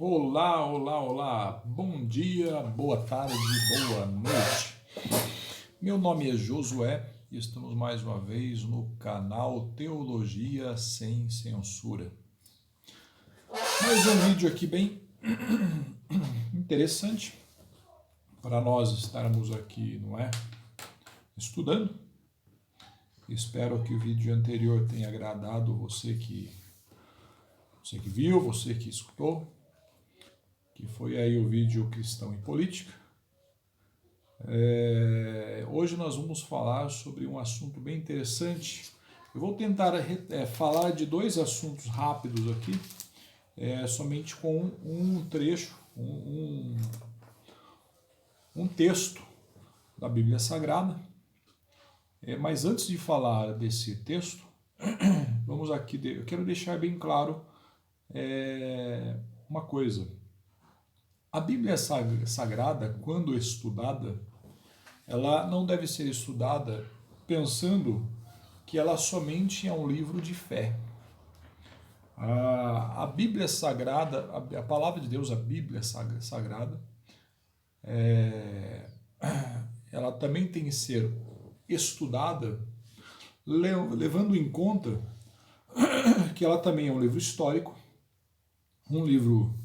Olá, olá, olá. Bom dia, boa tarde, boa noite. Meu nome é Josué e estamos mais uma vez no canal Teologia Sem Censura. Mais um vídeo aqui bem interessante para nós estarmos aqui, não é? Estudando. Espero que o vídeo anterior tenha agradado você que viu, você que escutou, que foi aí o vídeo Cristão e Política. Hoje nós vamos falar sobre um assunto bem interessante. Eu vou tentar falar de dois assuntos rápidos aqui, somente com um trecho, um texto da Bíblia Sagrada. Mas antes de falar desse texto, vamos aqui, eu quero deixar bem claro uma coisa. A Bíblia Sagrada, quando estudada, ela não deve ser estudada pensando que ela somente é um livro de fé. A Bíblia Sagrada, a palavra de Deus, a Bíblia Sagrada, ela também tem que ser estudada levando em conta que ela também é um livro histórico, um livro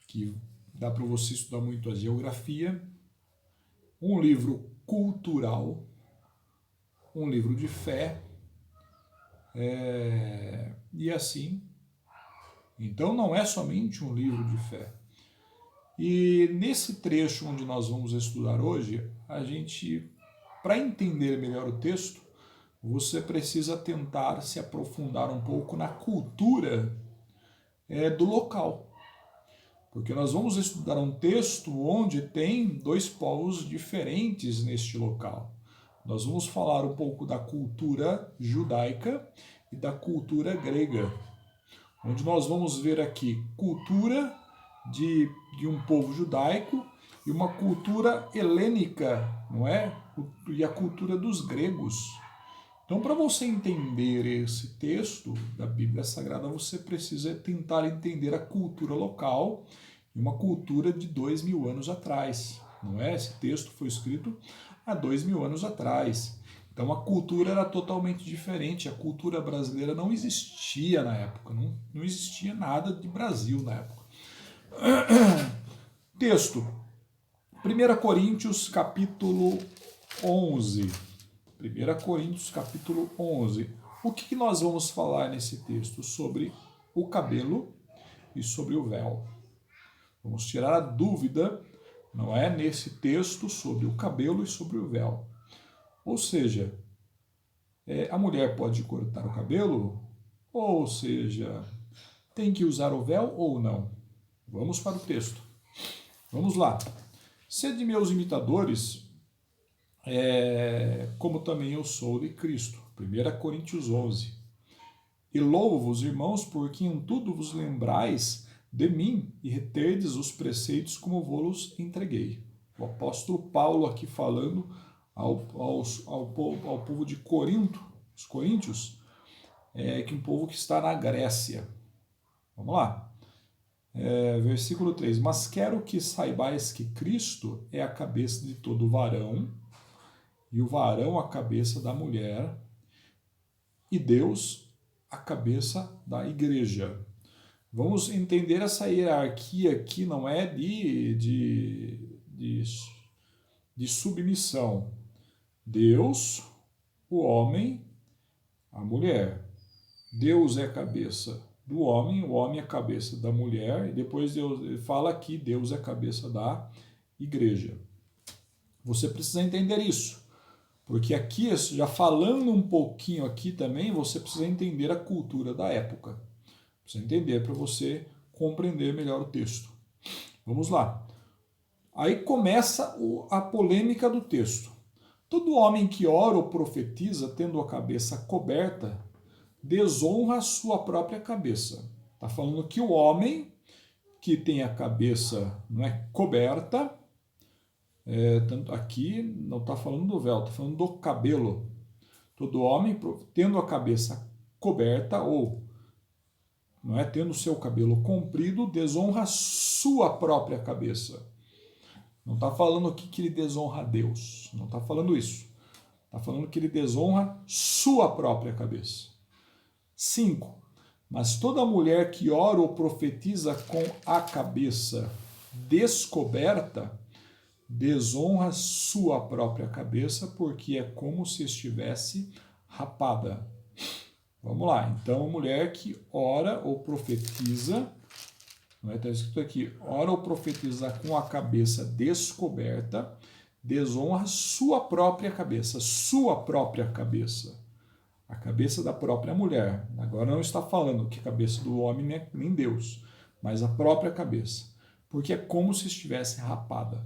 que dá para você estudar muito a geografia, um livro cultural, um livro de fé, e assim. Então não é somente um livro de fé. E nesse trecho onde nós vamos estudar hoje, para entender melhor o texto, você precisa tentar se aprofundar um pouco na cultura do local. Porque nós vamos estudar um texto onde tem dois povos diferentes neste local. Nós vamos falar um pouco da cultura judaica e da cultura grega, onde nós vamos ver aqui cultura de um povo judaico e uma cultura helênica, não é? E a cultura dos gregos. Então, para você entender esse texto da Bíblia Sagrada, você precisa tentar entender a cultura local e uma cultura de 2000 anos atrás, não é? Esse texto foi escrito há 2000 anos atrás. Então, a cultura era totalmente diferente. A cultura brasileira não existia na época, não existia nada de Brasil na época. Texto, 1 Coríntios capítulo 11. 1 Coríntios capítulo 11. O que nós vamos falar nesse texto? Sobre o cabelo e sobre o véu. Vamos tirar a dúvida, não é, nesse texto sobre o cabelo e sobre o véu. Ou seja, a mulher pode cortar o cabelo? Ou seja, tem que usar o véu ou não? Vamos para o texto. Vamos lá. Sede meus imitadores, como também eu sou de Cristo. 1 Coríntios 11. E louvo-vos, irmãos, porque em tudo vos lembrais de mim e reterdes os preceitos como vos entreguei. O apóstolo Paulo aqui falando ao povo de Corinto, os coríntios, que um povo que está na Grécia. Vamos lá. Versículo 3. Mas quero que saibais que Cristo é a cabeça de todo varão, e o varão a cabeça da mulher, e Deus a cabeça da igreja. Vamos entender essa hierarquia aqui, não é de submissão. Deus, o homem, a mulher. Deus é a cabeça do homem, o homem é a cabeça da mulher, e depois Deus fala que Deus é a cabeça da igreja. Você precisa entender isso, porque aqui, já falando um pouquinho aqui também, você precisa entender a cultura da época. Precisa entender para você compreender melhor o texto. Vamos lá. Aí começa a polêmica do texto. Todo homem que ora ou profetiza tendo a cabeça coberta, desonra a sua própria cabeça. Está falando que o homem que tem a cabeça coberta, tanto aqui não está falando do véu, está falando do cabelo. Todo homem tendo a cabeça coberta ou não é? Tendo seu cabelo comprido, desonra sua própria cabeça. Não está falando aqui que ele desonra a Deus. Não está falando isso. Está falando que ele desonra sua própria cabeça. 5. Mas toda mulher que ora ou profetiza com a cabeça descoberta, desonra sua própria cabeça, porque é como se estivesse rapada. Vamos lá. Então, a mulher que ora ou profetiza, não está escrito aqui, ora ou profetiza com a cabeça descoberta, desonra sua própria cabeça, a cabeça da própria mulher. Agora não está falando que a cabeça do homem nem Deus, mas a própria cabeça, porque é como se estivesse rapada.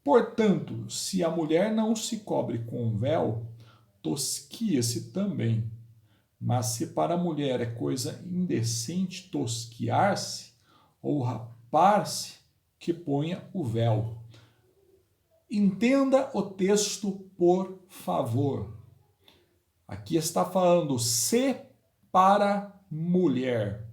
Portanto, se a mulher não se cobre com véu, tosquia-se também. Mas se para a mulher é coisa indecente tosquiar-se ou rapar-se, que ponha o véu. Entenda o texto, por favor. Aqui está falando se para mulher.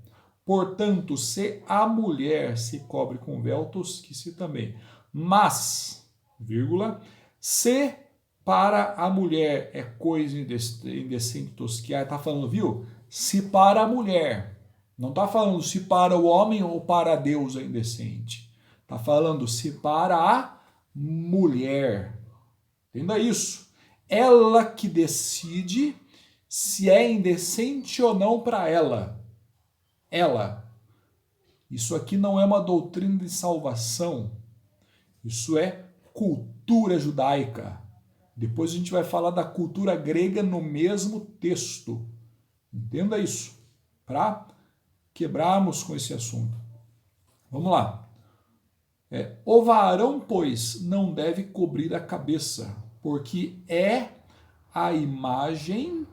Portanto, se a mulher se cobre com véu, tosquice também. Mas, vírgula, se para a mulher é coisa indecente tosquiar, está falando, viu? Se para a mulher. Não está falando se para o homem ou para Deus é indecente. Está falando se para a mulher. Entenda isso. Ela que decide se é indecente ou não para ela. Ela. Isso aqui não é uma doutrina de salvação. Isso é cultura judaica. Depois a gente vai falar da cultura grega no mesmo texto. Entenda isso, para quebrarmos com esse assunto. Vamos lá. O varão, pois, não deve cobrir a cabeça, porque é a imagem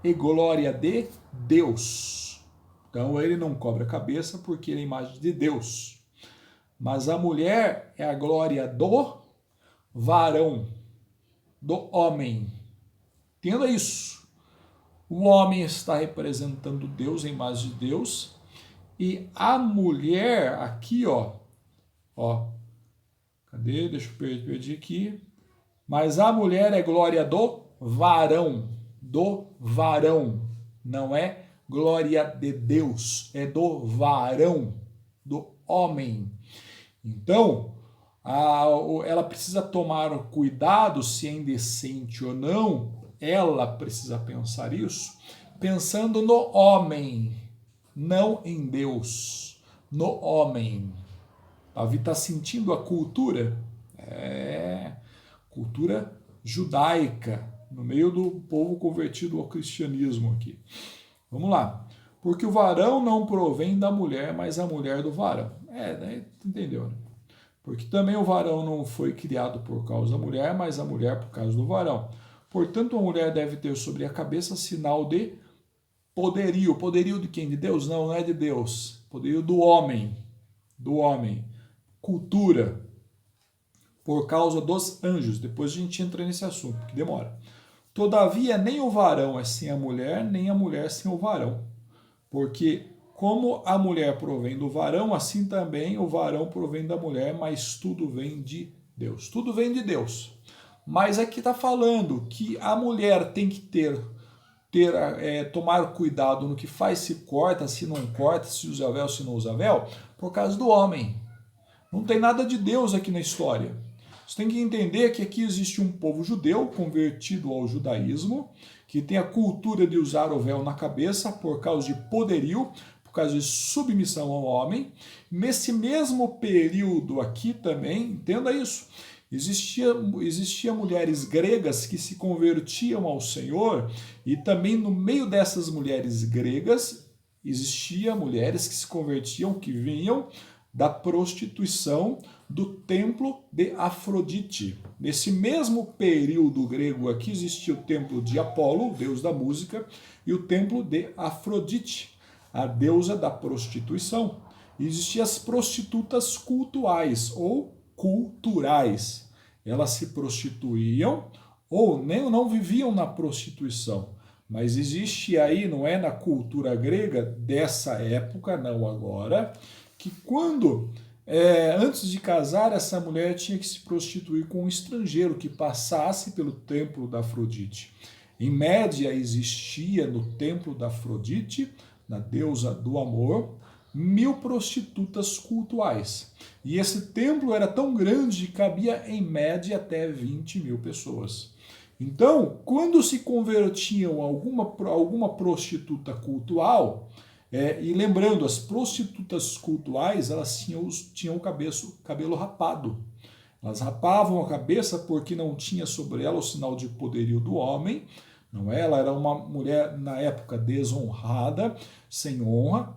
e glória de Deus. Então ele não cobre a cabeça porque ele é a imagem de Deus. Mas a mulher é a glória do varão, do homem. Entenda isso. O homem está representando Deus, a imagem de Deus, e a mulher aqui, ó, cadê? Deixa eu perder aqui. Mas a mulher é glória do varão, não é glória de Deus, é do varão, do homem. Então, ela precisa tomar cuidado se é indecente ou não, ela precisa pensar isso, pensando no homem, não em Deus, no homem. Davi está sentindo a cultura? Cultura judaica, no meio do povo convertido ao cristianismo aqui. Vamos lá. Porque o varão não provém da mulher, mas a mulher do varão. Entendeu, né? Porque também o varão não foi criado por causa da mulher, mas a mulher por causa do varão. Portanto, a mulher deve ter sobre a cabeça sinal de poderio. Poderio de quem? De Deus? Não, não é de Deus. Poderio do homem. Do homem. Cultura. Por causa dos anjos. Depois a gente entra nesse assunto, que demora. Todavia, nem o varão é sem a mulher, nem a mulher sem o varão. Porque como a mulher provém do varão, assim também o varão provém da mulher, mas tudo vem de Deus. Tudo vem de Deus. Mas aqui está falando que a mulher tem que tomar cuidado no que faz, se corta, se não corta, se usa véu, se não usa véu, por causa do homem. Não tem nada de Deus aqui na história. Você tem que entender que aqui existe um povo judeu convertido ao judaísmo, que tem a cultura de usar o véu na cabeça por causa de poderio, por causa de submissão ao homem. Nesse mesmo período aqui também, entenda isso, existia mulheres gregas que se convertiam ao Senhor, e também no meio dessas mulheres gregas existia mulheres que se convertiam, que vinham da prostituição do templo de Afrodite. Nesse mesmo período grego aqui existia o templo de Apolo, deus da música, e o templo de Afrodite, a deusa da prostituição. E existiam as prostitutas cultuais ou culturais. Elas se prostituíam ou nem não viviam na prostituição, Mas existe aí, não é na cultura grega dessa época, não agora, que quando, antes de casar, essa mulher tinha que se prostituir com um estrangeiro que passasse pelo templo da Afrodite. Em média, existia no templo da Afrodite, na deusa do amor, 1.000 prostitutas cultuais. E esse templo era tão grande que cabia em média até 20.000 pessoas. Então, quando se convertiam alguma prostituta cultual, e lembrando, as prostitutas cultuais, elas tinham o cabelo rapado. Elas rapavam a cabeça porque não tinha sobre ela o sinal de poderio do homem, não é? Ela era uma mulher, na época, desonrada, sem honra,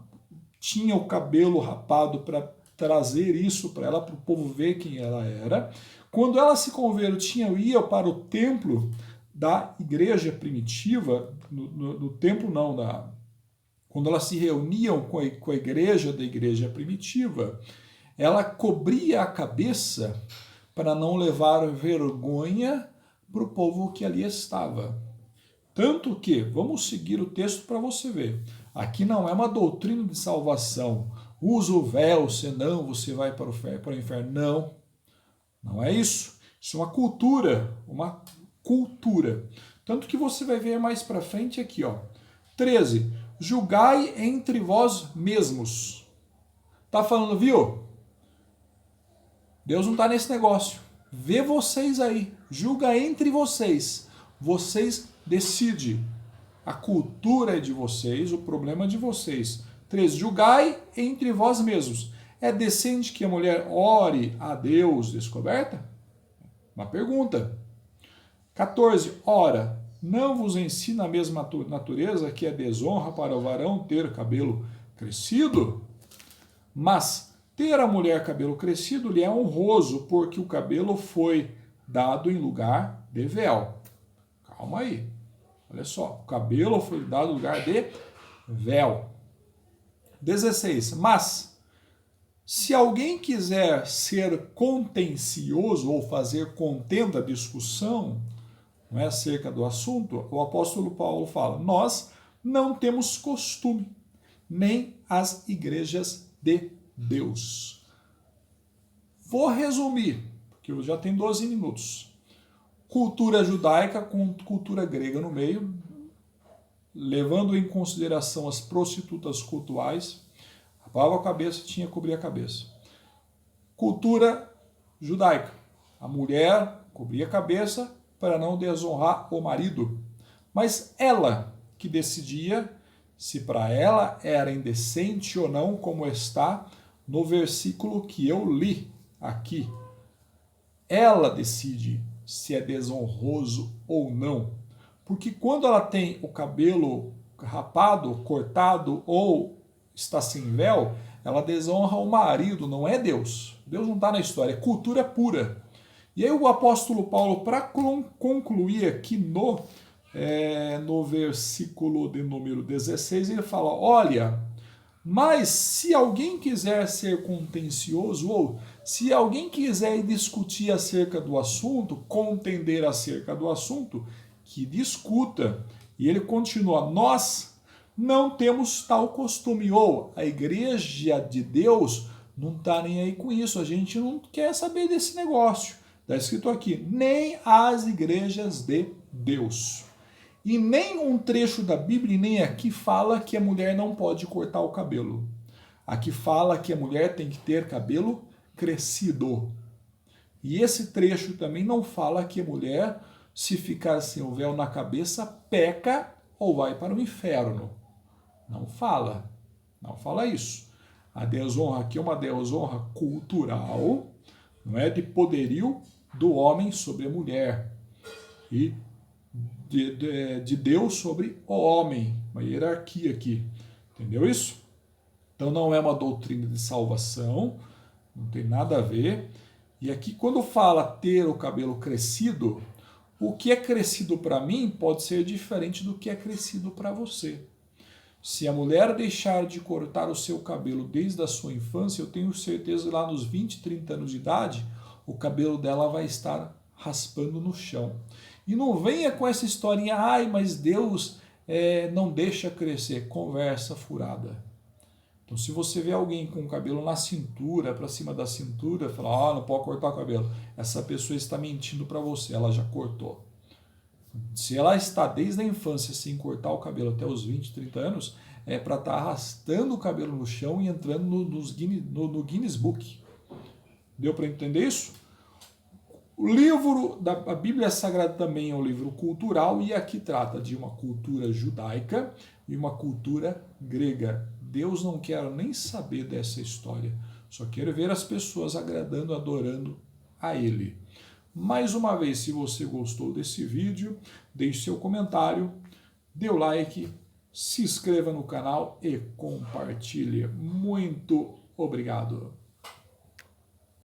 tinha o cabelo rapado para trazer isso para ela, para o povo ver quem ela era. Quando ela se convertia, ia para o templo da igreja primitiva, no templo não, quando elas se reuniam com a igreja da igreja primitiva, ela cobria a cabeça para não levar vergonha para o povo que ali estava. Tanto que, vamos seguir o texto para você ver, aqui não é uma doutrina de salvação, usa o véu, senão você vai para o inferno. Não, não é isso. Isso é uma cultura, Tanto que você vai ver mais para frente aqui, ó. 13. Julgai entre vós mesmos. Tá falando, viu? Deus não está nesse negócio. Vê vocês aí. Julga entre vocês. Vocês decidem. A cultura é de vocês, o problema é de vocês. 3. Julgai entre vós mesmos. É decente que a mulher ore a Deus descoberta? Uma pergunta. 14. Ora, não vos ensina a mesma natureza que é desonra para o varão ter cabelo crescido? Mas ter a mulher cabelo crescido lhe é honroso, porque o cabelo foi dado em lugar de véu. Calma aí. Olha só, o cabelo foi dado em lugar de véu. 16. Mas, se alguém quiser ser contencioso ou fazer contenda, discussão, não é, acerca do assunto, o apóstolo Paulo fala, nós não temos costume, nem as igrejas de Deus. Vou resumir, porque já tem 12 minutos. Cultura judaica com cultura grega no meio, levando em consideração as prostitutas cultuais, rapava a cabeça, tinha que cobrir a cabeça. Cultura judaica, a mulher cobria a cabeça para não desonrar o marido, mas ela que decidia se para ela era indecente ou não, como está no versículo que eu li aqui. Ela decide se é desonroso ou não. Porque quando ela tem o cabelo rapado, cortado ou está sem véu, ela desonra o marido, não é Deus. Deus não está na história, é cultura pura. E aí o apóstolo Paulo, para concluir aqui no versículo de número 16, ele fala, olha, mas se alguém quiser ser contencioso, ou se alguém quiser discutir acerca do assunto, contender acerca do assunto, que discuta. E ele continua, nós não temos tal costume, ou a igreja de Deus não está nem aí com isso, a gente não quer saber desse negócio. Está escrito aqui, nem as igrejas de Deus. E nem um trecho da Bíblia, nem aqui fala que a mulher não pode cortar o cabelo. Aqui fala que a mulher tem que ter cabelo crescido. E esse trecho também não fala que a mulher, se ficar sem o véu na cabeça, peca ou vai para o inferno. Não fala. Não fala isso. A desonra aqui é uma desonra cultural, não é, de poderio do homem sobre a mulher. E de Deus sobre o homem, uma hierarquia aqui, entendeu isso? Então não é uma doutrina de salvação, não tem nada a ver. E aqui quando fala ter o cabelo crescido, o que é crescido para mim pode ser diferente do que é crescido para você. Se a mulher deixar de cortar o seu cabelo desde a sua infância, eu tenho certeza que lá nos 20, 30 anos de idade, o cabelo dela vai estar raspando no chão. E não venha com essa historinha, ai, mas Deus não deixa crescer, conversa furada. Então, se você vê alguém com o cabelo na cintura, para cima da cintura, fala, não pode cortar o cabelo. Essa pessoa está mentindo para você, ela já cortou. Se ela está desde a infância sem cortar o cabelo até os 20, 30 anos, é para estar arrastando o cabelo no chão e entrando no Guinness Book. Deu para entender isso? O livro da Bíblia Sagrada também é um livro cultural e aqui trata de uma cultura judaica e uma cultura grega. Deus não quer nem saber dessa história, só quer ver as pessoas agradando, adorando a Ele. Mais uma vez, se você gostou desse vídeo, deixe seu comentário, dê o like, se inscreva no canal e compartilhe. Muito obrigado!